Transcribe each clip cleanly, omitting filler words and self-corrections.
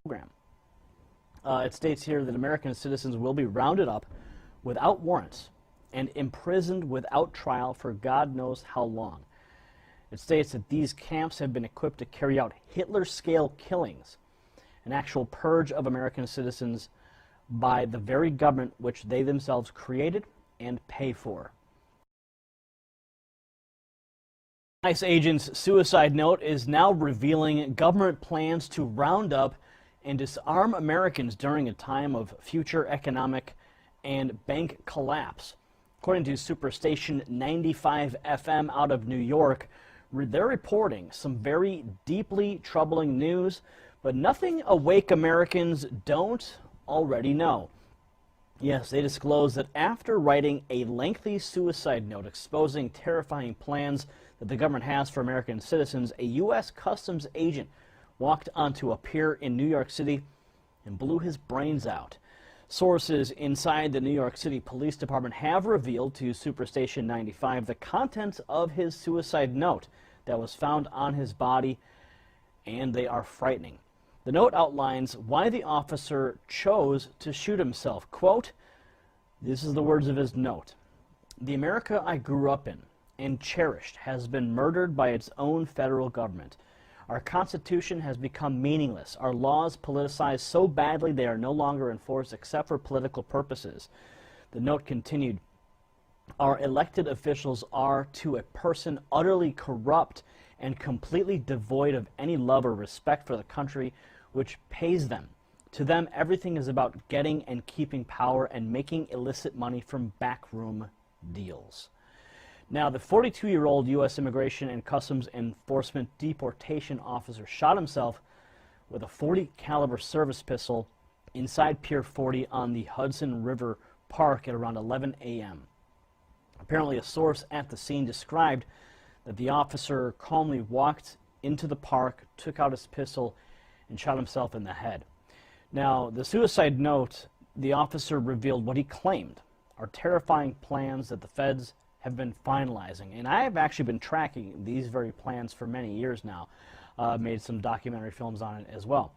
Program. It states here that American citizens will be rounded up without warrants and imprisoned without trial for God knows how long. It states that these camps have been equipped to carry out Hitler-scale killings, an actual purge of American citizens by the very government which they themselves created and pay for. ICE agent's suicide note is now revealing government plans to round up and disarm Americans during a time of future economic and bank collapse. According to Superstation 95 FM out of New York, they're reporting some very deeply troubling news, but nothing awake Americans don't already know. Yes, they disclosed that after writing a lengthy suicide note exposing terrifying plans that the government has for American citizens, a U.S. Customs agent walked onto a pier in New York City and blew his brains out. Sources inside the New York City Police Department have revealed to Superstation 95 the contents of his suicide note that was found on his body, and they are frightening. The note outlines why the officer chose to shoot himself. Quote, this is the words of his note: "The America I grew up in and cherished has been murdered by its own federal government. Our Constitution has become meaningless. Our laws politicized so badly they are no longer enforced except for political purposes." The note continued, "Our elected officials are, to a person, utterly corrupt and completely devoid of any love or respect for the country which pays them. To them, everything is about getting and keeping power and making illicit money from backroom deals." Now, the 42-year-old U.S. Immigration and Customs Enforcement deportation officer shot himself with a .40 caliber service pistol inside Pier 40 on the Hudson River Park at around 11 a.m. Apparently, a source at the scene described that the officer calmly walked into the park, took out his pistol, and shot himself in the head. Now, the suicide note, the officer revealed what he claimed are terrifying plans that the feds have been finalizing. And I have actually been tracking these very plans for many years now. Made some documentary films on it as well.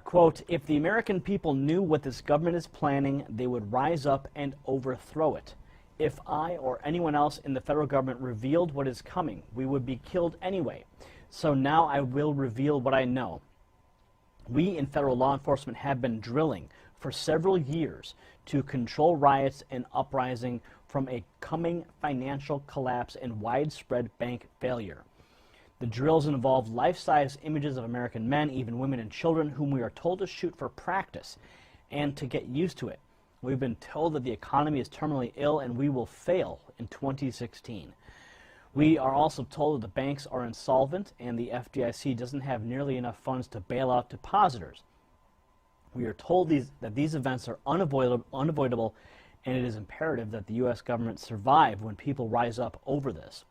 Quote, "If the American people knew what this government is planning, they would rise up and overthrow it. If I or anyone else in the federal government revealed what is coming, we would be killed anyway. So now I will reveal what I know. We in federal law enforcement have been drilling for several years to control riots and uprising from a coming financial collapse and widespread bank failure. The drills involve life-size images of American men, even women and children, whom we are told to shoot for practice and to get used to it. We've been told that the economy is terminally ill and we will fail in 2016. We are also told that the banks are insolvent and the FDIC doesn't have nearly enough funds to bail out depositors. We are told that these events are unavoidable, and it is imperative that the U.S. government survive when people rise up over this.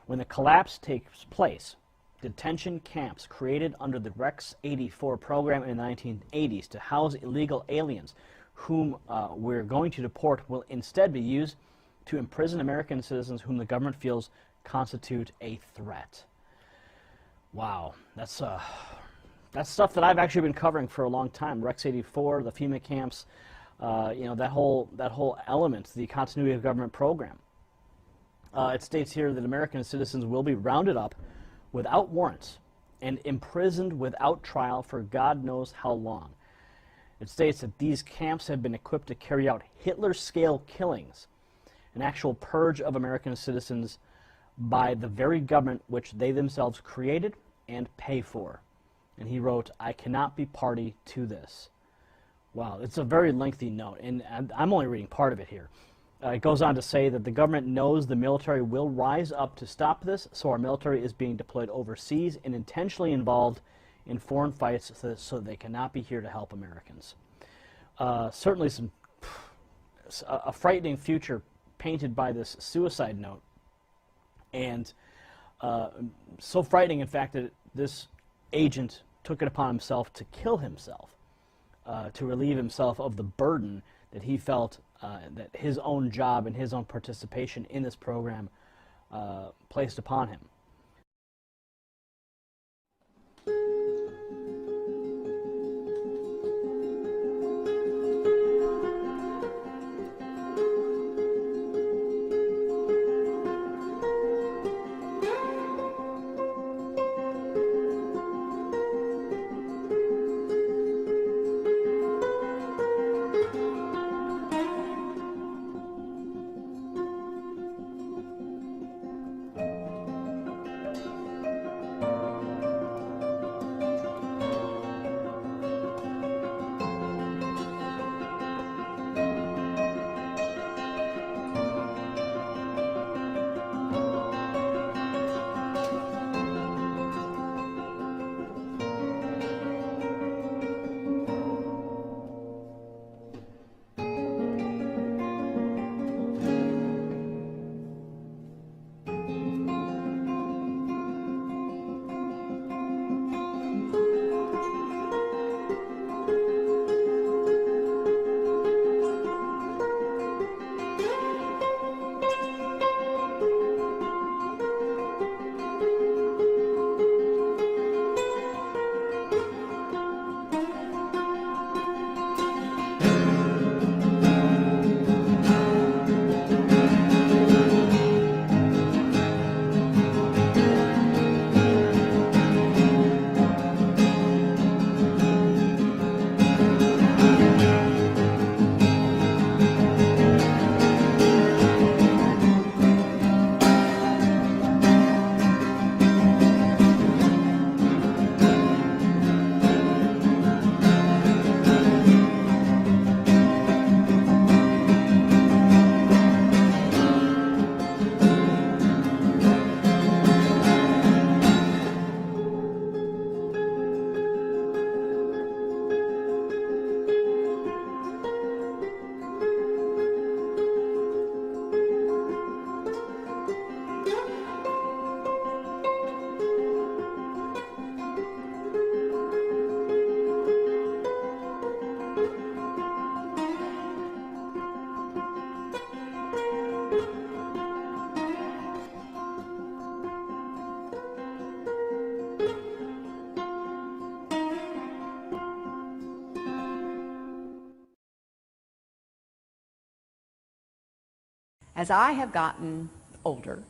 When the collapse takes place, detention camps created under the Rex 84 program in the 1980s to house illegal aliens whom we're going to deport will instead be used to imprison American citizens whom the government feels constitute a threat." Wow, that's stuff that I've actually been covering for a long time. Rex 84, the FEMA camps, you know, that whole element, the continuity of government program. It states here that American citizens will be rounded up without warrants and imprisoned without trial for God knows how long. It states that these camps have been equipped to carry out Hitler-scale killings, an actual purge of American citizens by the very government which they themselves created and pay for. And he wrote, "I cannot be party to this." Wow, it's a very lengthy note, and I'm only reading part of it here. It goes on to say that the government knows the military will rise up to stop this, so our military is being deployed overseas and intentionally involved in foreign fights so they cannot be here to help Americans. Certainly a frightening future painted by this suicide note, and so frightening, in fact, that this agent took it upon himself to kill himself, to relieve himself of the burden that he felt that his own job and his own participation in this program placed upon him. As I have gotten older,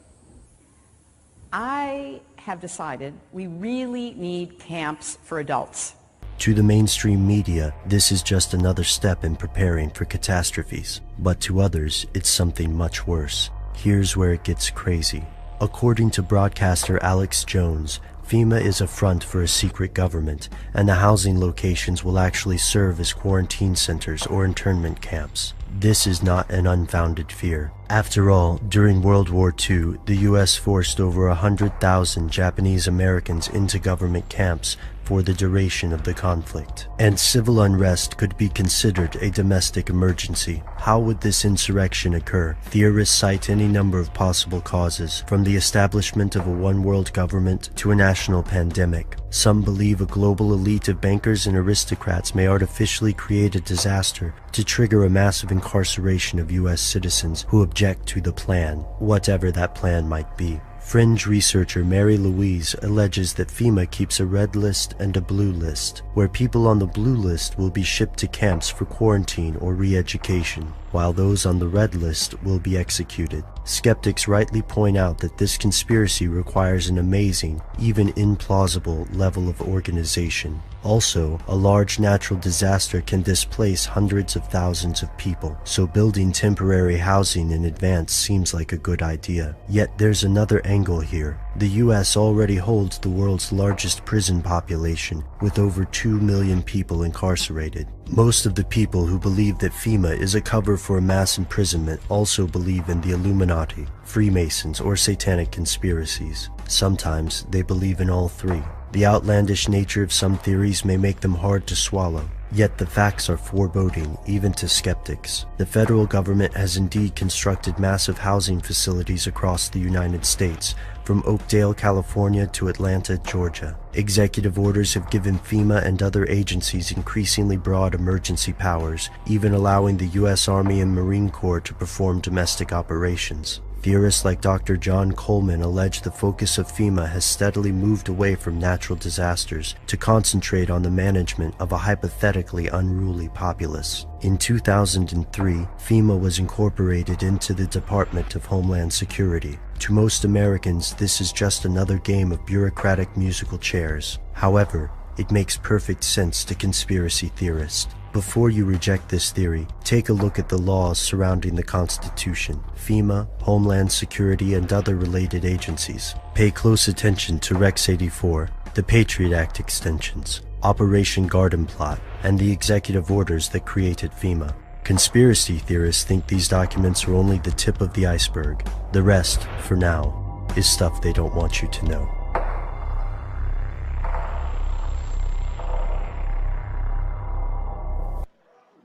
I have decided we really need camps for adults. To the mainstream media, this is just another step in preparing for catastrophes. But to others, it's something much worse. Here's where it gets crazy. According to broadcaster Alex Jones, FEMA is a front for a secret government, and the housing locations will actually serve as quarantine centers or internment camps. This is not an unfounded fear. After all, during World War II, the US forced over 100,000 Japanese Americans into government camps for the duration of the conflict. And civil unrest could be considered a domestic emergency. How would this insurrection occur? Theorists cite any number of possible causes, from the establishment of a one-world government to a national pandemic. Some believe a global elite of bankers and aristocrats may artificially create a disaster to trigger a massive incarceration of US citizens who object to the plan, whatever that plan might be. Fringe researcher Mary Louise alleges that FEMA keeps a red list and a blue list, where people on the blue list will be shipped to camps for quarantine or re-education, while those on the red list will be executed. Skeptics rightly point out that this conspiracy requires an amazing, even implausible, level of organization. Also, a large natural disaster can displace hundreds of thousands of people, so building temporary housing in advance seems like a good idea. Yet there's another angle here. The US already holds the world's largest prison population, with over 2 million people incarcerated. Most of the people who believe that FEMA is a cover for a mass imprisonment also believe in the Illuminati, Freemasons, or satanic conspiracies. Sometimes they believe in all three. The outlandish nature of some theories may make them hard to swallow. Yet the facts are foreboding, even to skeptics. The federal government has indeed constructed massive housing facilities across the United States from Oakdale, California to Atlanta, Georgia. Executive orders have given FEMA and other agencies increasingly broad emergency powers, even allowing the U.S. Army and Marine Corps to perform domestic operations. Theorists like Dr. John Coleman allege the focus of FEMA has steadily moved away from natural disasters to concentrate on the management of a hypothetically unruly populace. In 2003, FEMA was incorporated into the Department of Homeland Security. To most Americans, this is just another game of bureaucratic musical chairs. However, it makes perfect sense to conspiracy theorists. Before you reject this theory, take a look at the laws surrounding the Constitution, FEMA, Homeland Security, and other related agencies. Pay close attention to Rex 84, the Patriot Act extensions, Operation Garden Plot, and the executive orders that created FEMA. Conspiracy theorists think these documents are only the tip of the iceberg. The rest, for now, is stuff they don't want you to know.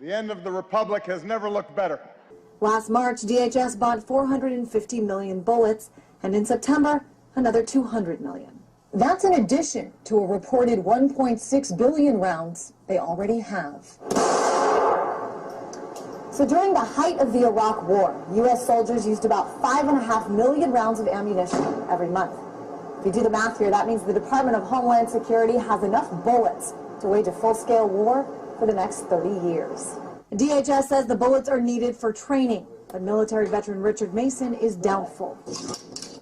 The end of the Republic has never looked better. Last March, DHS bought 450 million bullets, and in September, another 200 million. That's in addition to a reported 1.6 billion rounds they already have. So during the height of the Iraq War, U.S. soldiers used about 5.5 million rounds of ammunition every month. If you do the math here, that means the Department of Homeland Security has enough bullets to wage a full-scale war for the next 30 years. DHS says the bullets are needed for training, but military veteran Richard Mason is doubtful.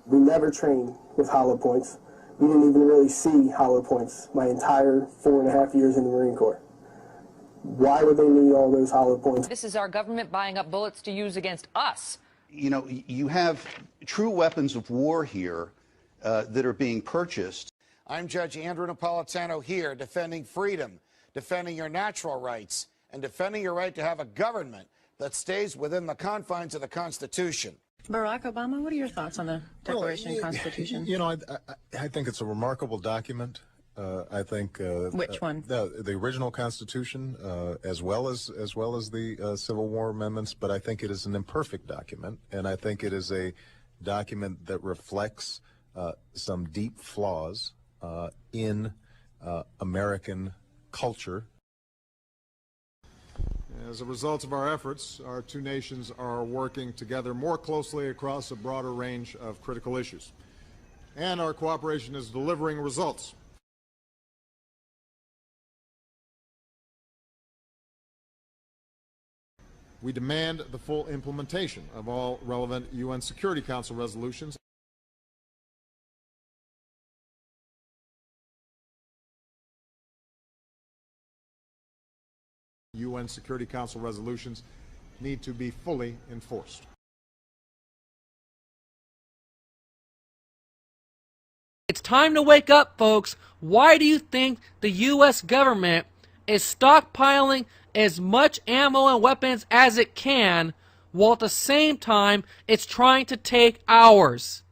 We never trained with hollow points. We didn't even really see hollow points my entire 4.5 years in the Marine Corps. Why would they need all those hollow points? This is our government buying up bullets to use against us. You know, you have true weapons of war here that are being purchased. I'm Judge Andrew Napolitano here, defending freedom, defending your natural rights, and defending your right to have a government that stays within the confines of the Constitution. Barack Obama, what are your thoughts on the Declaration and Constitution? You know, I think it's a remarkable document. I think which one? The original Constitution, as well as the Civil War amendments. But I think it is an imperfect document, and I think it is a document that reflects some deep flaws in American culture. As a result of our efforts, our two nations are working together more closely across a broader range of critical issues. And our cooperation is delivering results. We demand the full implementation of all relevant UN Security Council resolutions. UN Security Council resolutions need to be fully enforced. It's time to wake up, folks. Why do you think the U.S. government is stockpiling as much ammo and weapons as it can, while at the same time it's trying to take ours?